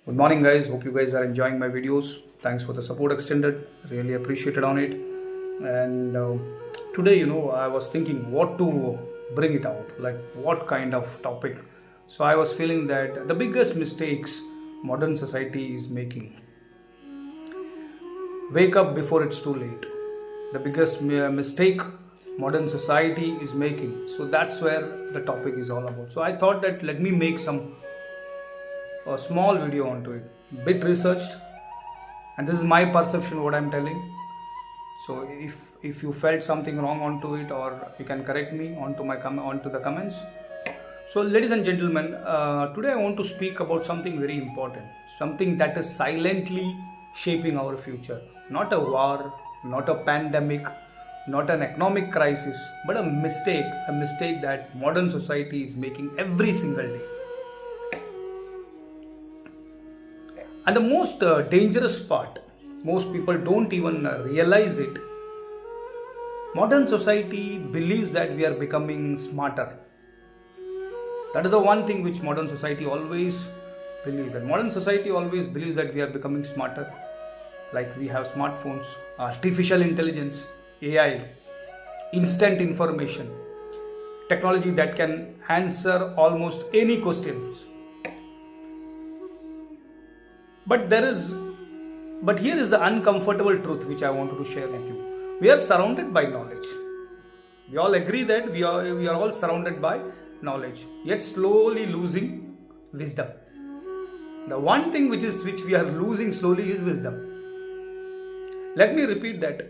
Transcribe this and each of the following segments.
Good morning, guys. Hope you guys are enjoying my videos. Thanks for the support extended. Really appreciated on it. And today, I was thinking what to bring it out, like what kind of topic. So I was feeling that the biggest mistakes modern society is making. Wake up before it's too late. The biggest mistake modern society is making. So that's where the topic is all about. So I thought that let me make a small video onto it, bit researched, and this is my perception what I'm telling. So if you felt something wrong onto it, or you can correct me onto the comments. So ladies and gentlemen, today I want to speak about something very important, something that is silently shaping our future. Not a war, not a pandemic, not an economic crisis, but a mistake that modern society is making every single day. And the most dangerous part, most people don't even realize it. Modern society believes that we are becoming smarter. That is the one thing which modern society always believes. And modern society always believes that we are becoming smarter. Like we have smartphones, artificial intelligence, AI, instant information, technology that can answer almost any questions. But here is the uncomfortable truth which I wanted to share with you. We are surrounded by knowledge. We all agree that we are all surrounded by knowledge, yet slowly losing wisdom. The one thing which we are losing slowly is wisdom. Let me repeat that.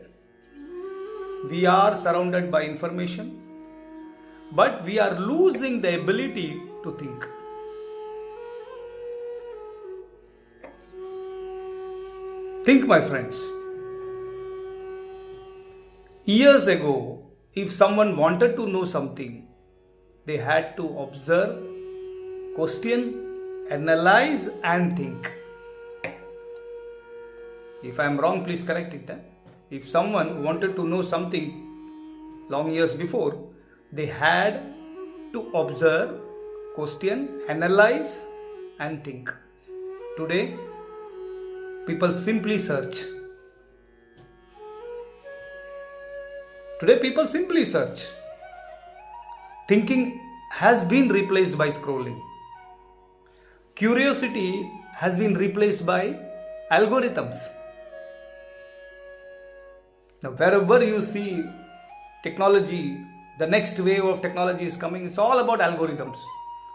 We are surrounded by information, but we are losing the ability to think. Think, my friends. Years ago, if someone wanted to know something, they had to observe, question, analyze, and think. If I am wrong, please correct it. If someone wanted to know something long years before, they had to observe, question, analyze, and think. Today, people simply search. Today, people simply search. Thinking has been replaced by scrolling. Curiosity has been replaced by algorithms. Now, wherever you see technology, the next wave of technology is coming, it's all about algorithms.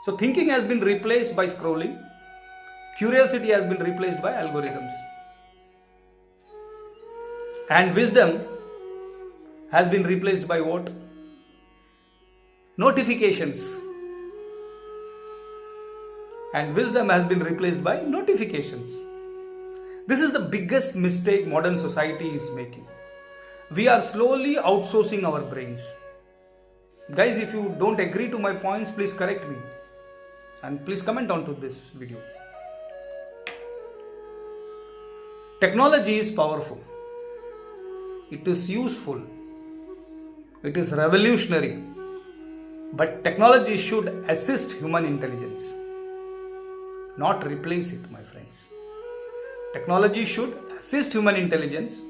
So, thinking has been replaced by scrolling. Curiosity has been replaced by algorithms. And wisdom has been replaced by what? Notifications. And wisdom has been replaced by notifications. This is the biggest mistake modern society is making. We are slowly outsourcing our brains. Guys, if you don't agree to my points, please correct me. And please comment onto this video. Technology is powerful. It is useful. It is revolutionary. But technology should assist human intelligence, not replace it, my friends. Technology should assist human intelligence,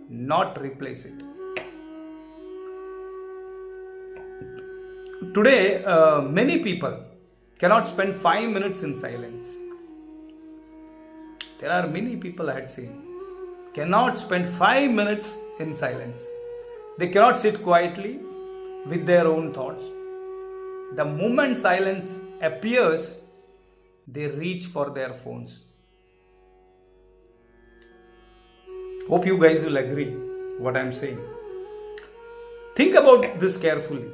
not replace it. Today, many people cannot spend 5 minutes in silence. There are many people I had seen cannot spend 5 minutes in silence. They cannot sit quietly with their own thoughts. The moment silence appears, they reach for their phones. Hope you guys will agree what I am saying. Think about this carefully.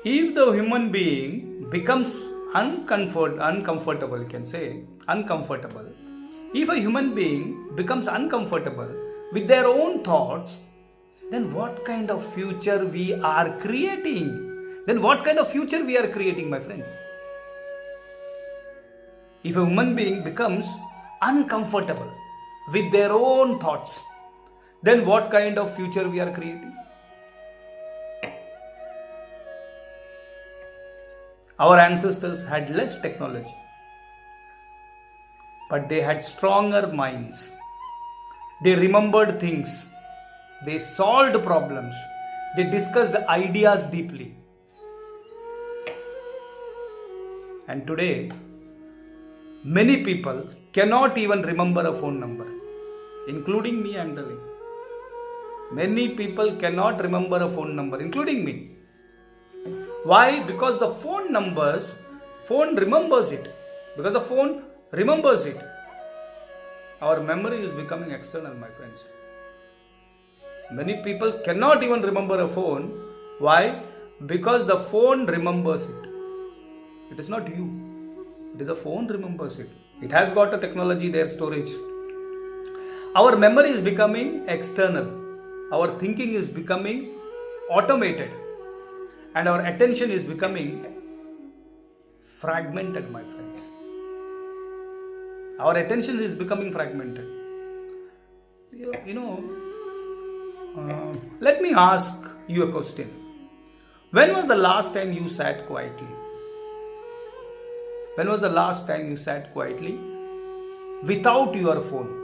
If the human being becomes uncomfortable, you can say uncomfortable. If a human being becomes uncomfortable with their own thoughts, then what kind of future we are creating? My friends? If a human being becomes uncomfortable with their own thoughts, then what kind of future we are creating? Our ancestors had less technology, but they had stronger minds. They remembered things. They solved problems. They discussed ideas deeply. And today, many people cannot even remember a phone number, including me, I am telling. Many people cannot remember a phone number, including me. Why? Because the phone remembers it. Because the phone remembers it. Our memory is becoming external, my friends. Many people cannot even remember a phone. Why? Because the phone remembers it. It is not you. It is a phone remembers it. It has got a technology there, storage. Our memory is becoming external. Our thinking is becoming automated. And our attention is becoming fragmented, my friends. Our attention is becoming fragmented. Let me ask you a question. When was the last time you sat quietly? When was the last time you sat quietly without your phone?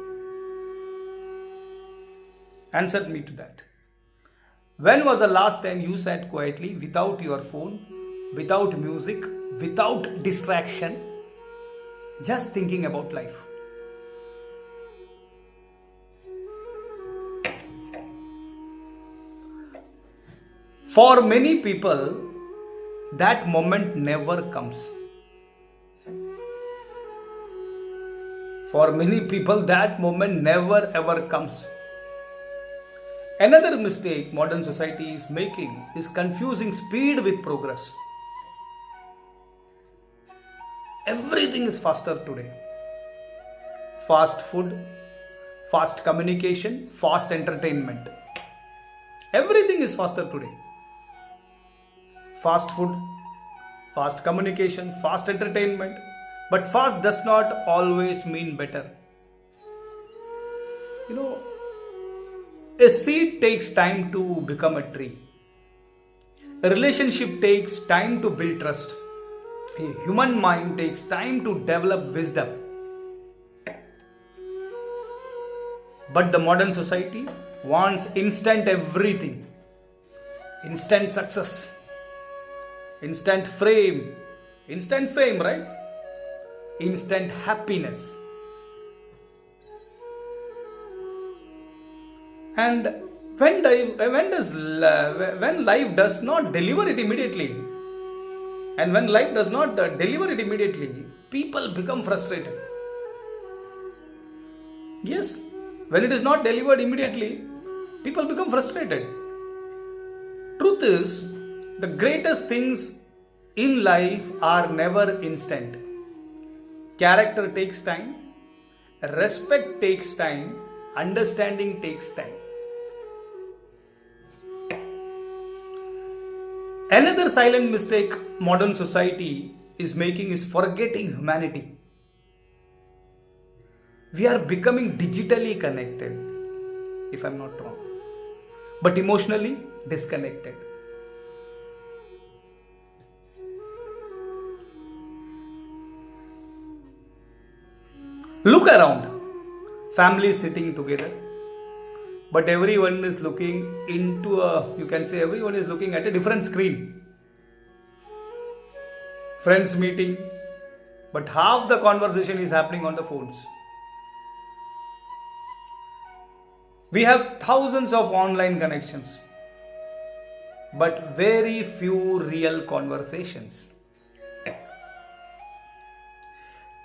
Answer me to that. When was the last time you sat quietly without your phone, without music, without distraction, just thinking about life? For many people, that moment never comes. For many people, that moment never ever comes. Another mistake modern society is making is confusing speed with progress. Everything is faster today. Fast food, fast communication, fast entertainment. Everything is faster today. Fast food, fast communication, fast entertainment. But fast does not always mean better. A seed takes time to become a tree. A relationship takes time to build trust. A human mind takes time to develop wisdom. But the modern society wants instant everything. Instant success. Instant fame. Instant fame, right? Instant happiness. And when life does not deliver it immediately, people become frustrated. Yes, when it is not delivered immediately, people become frustrated. Truth is, the greatest things in life are never instant. Character takes time, respect takes time, understanding takes time. Another silent mistake modern society is making is forgetting humanity. We are becoming digitally connected, if I'm not wrong, but emotionally disconnected. Look around. Families sitting together, but everyone is looking everyone is looking at a different screen. Friends meeting, but half the conversation is happening on the phones. We have thousands of online connections, but very few real conversations.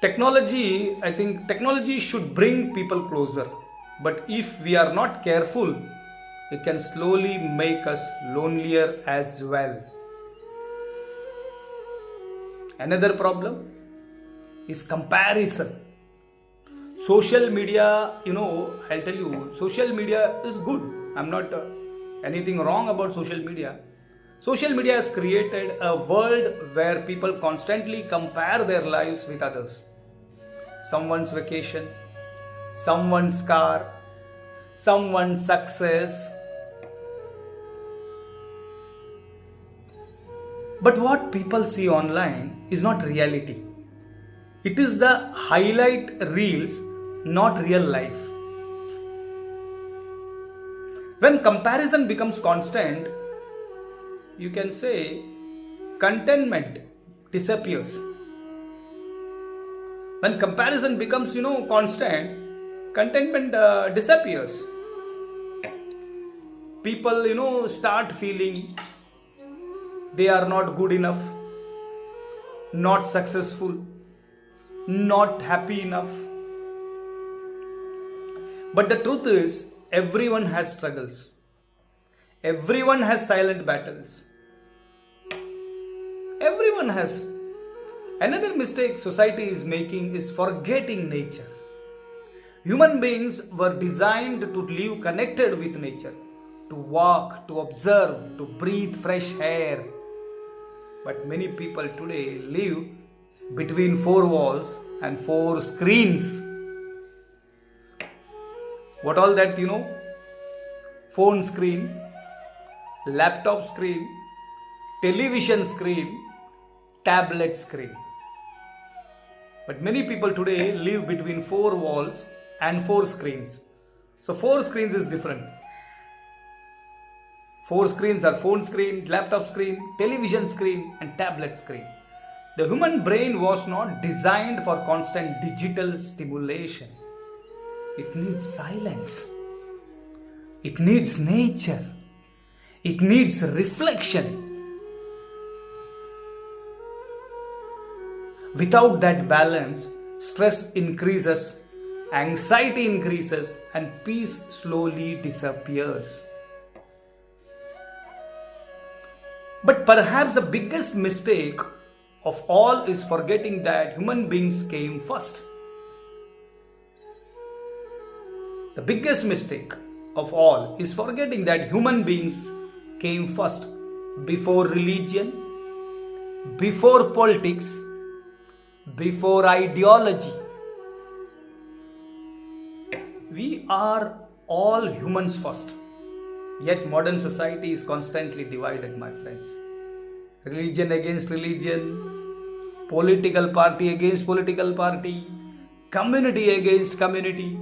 I think technology should bring people closer. But if we are not careful, it can slowly make us lonelier as well. Another problem is comparison. Social media, I'll tell you, social media is good. I'm not anything wrong about social media. Social media has created a world where people constantly compare their lives with others. Someone's vacation, someone's car, someone's success. But what people see online is not reality. It is the highlight reels, not real life. When comparison becomes constant, you can say contentment disappears. When comparison becomes, constant, contentment disappears. People, start feeling they are not good enough, not successful, not happy enough. But the truth is, everyone has struggles. Everyone has silent battles. Everyone has. Another mistake society is making is forgetting nature. Human beings were designed to live connected with nature, to walk, to observe, to breathe fresh air. But many people today live between four walls and four screens. What all that, phone screen, laptop screen, television screen, tablet screen. But many people today live between four walls and four screens. So four screens is different. Four screens are phone screen, laptop screen, television screen and tablet screen. The human brain was not designed for constant digital stimulation. It needs silence. It needs nature. It needs reflection. Without that balance, stress increases, anxiety increases, and peace slowly disappears. But perhaps the biggest mistake of all is forgetting that human beings came first. The biggest mistake of all is forgetting that human beings came first, before religion, before politics, before ideology. We are all humans first. Yet modern society is constantly divided, my friends. Religion against religion, political party against political party, community against community.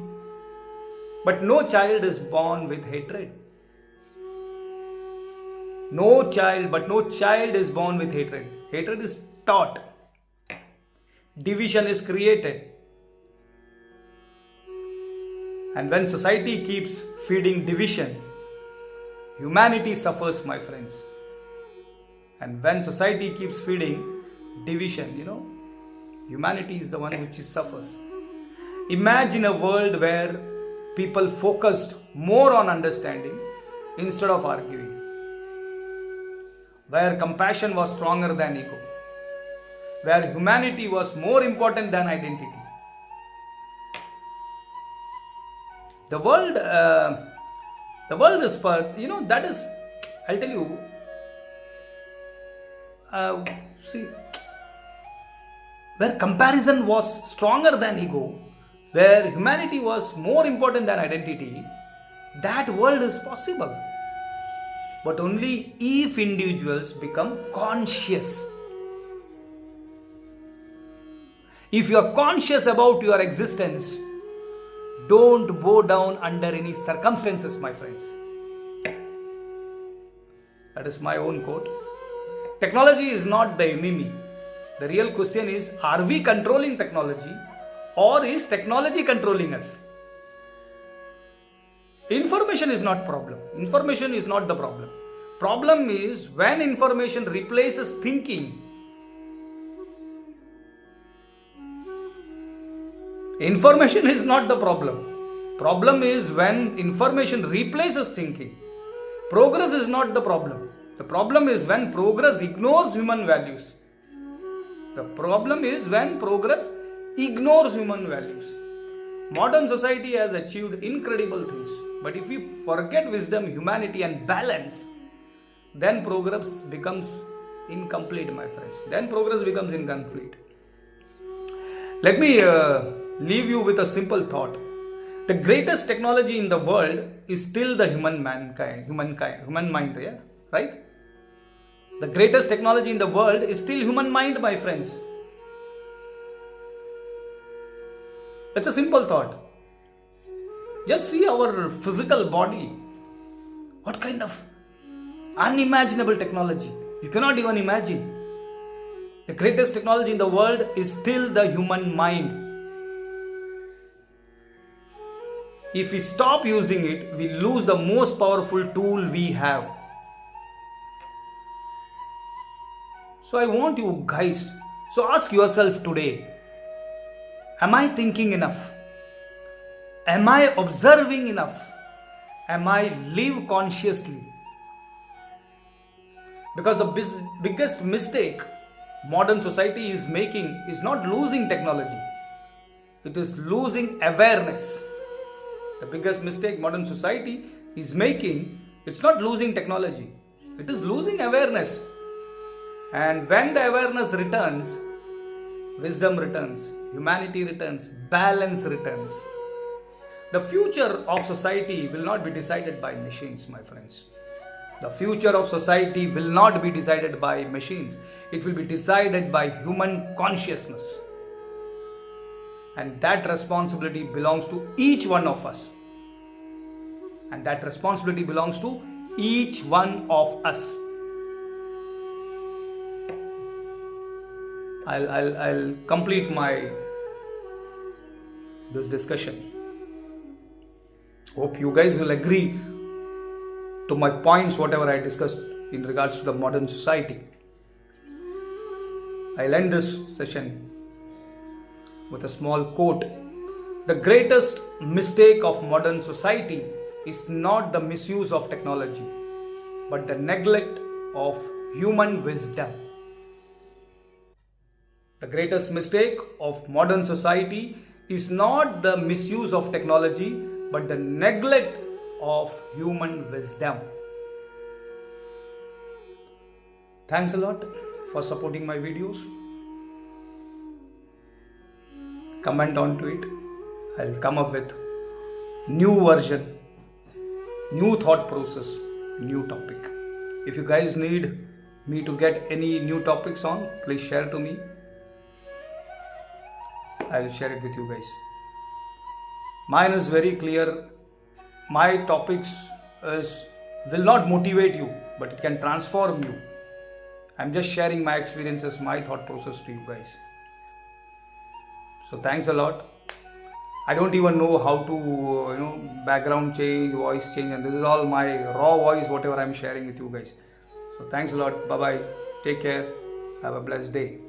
But no child is born with hatred. No child is born with hatred. Hatred is taught. Division is created. And when society keeps feeding division, humanity suffers, my friends. And when society keeps feeding division, humanity is the one which suffers. Imagine a world where people focused more on understanding instead of arguing. Where compassion was stronger than ego. Where humanity was more important than identity. The world is, that is, I'll tell you, where comparison was stronger than ego, where humanity was more important than identity, that world is possible. But only if individuals become conscious. If you are conscious about your existence, don't bow down under any circumstances, my friends. That is my own quote. Technology is not the enemy. The real question is, are we controlling technology or is technology controlling us? Information is not problem. Information is not the problem. Problem is when information replaces thinking. Information is not the problem. Problem is when information replaces thinking. Progress is not the problem. The problem is when progress ignores human values. The problem is when progress ignores human values. Modern society has achieved incredible things. But if we forget wisdom, humanity and balance, then progress becomes incomplete, my friends. Then progress becomes incomplete. Let me leave you with a simple thought. The greatest technology in the world is still the human mind, yeah? Right? The greatest technology in the world is still human mind, my friends. It's a simple thought. Just see our physical body. What kind of unimaginable technology? You cannot even imagine. The greatest technology in the world is still the human mind. If we stop using it, we lose the most powerful tool we have. So I want you guys, so ask yourself today, am I thinking enough? Am I observing enough? Am I live consciously? Because the biggest mistake modern society is making is not losing technology. It is losing awareness. The biggest mistake modern society is making, it's not losing technology. It is losing awareness. And when the awareness returns, wisdom returns, humanity returns, balance returns. The future of society will not be decided by machines, my friends. The future of society will not be decided by machines. It will be decided by human consciousness. And that responsibility belongs to each one of us. And that responsibility belongs to each one of us. I'll complete this discussion. Hope you guys will agree to my points, whatever I discussed in regards to the modern society. I'll end this session with a small quote. The greatest mistake of modern society is not the misuse of technology, but the neglect of human wisdom. The greatest mistake of modern society is not the misuse of technology, but the neglect of human wisdom. Thanks a lot for supporting my videos. Comment on to it. I'll come up with new version, new thought process, new topic. If you guys need me to get any new topics on, please share to me. I will share it with you guys. Mine is very clear. My topics will not motivate you, but it can transform you. I'm just sharing my experiences, my thought process to you guys. So thanks a lot. I don't even know how to, background change, voice change, and this is all my raw voice, whatever I'm sharing with you guys. So thanks a lot. Bye-bye. Take care. Have a blessed day.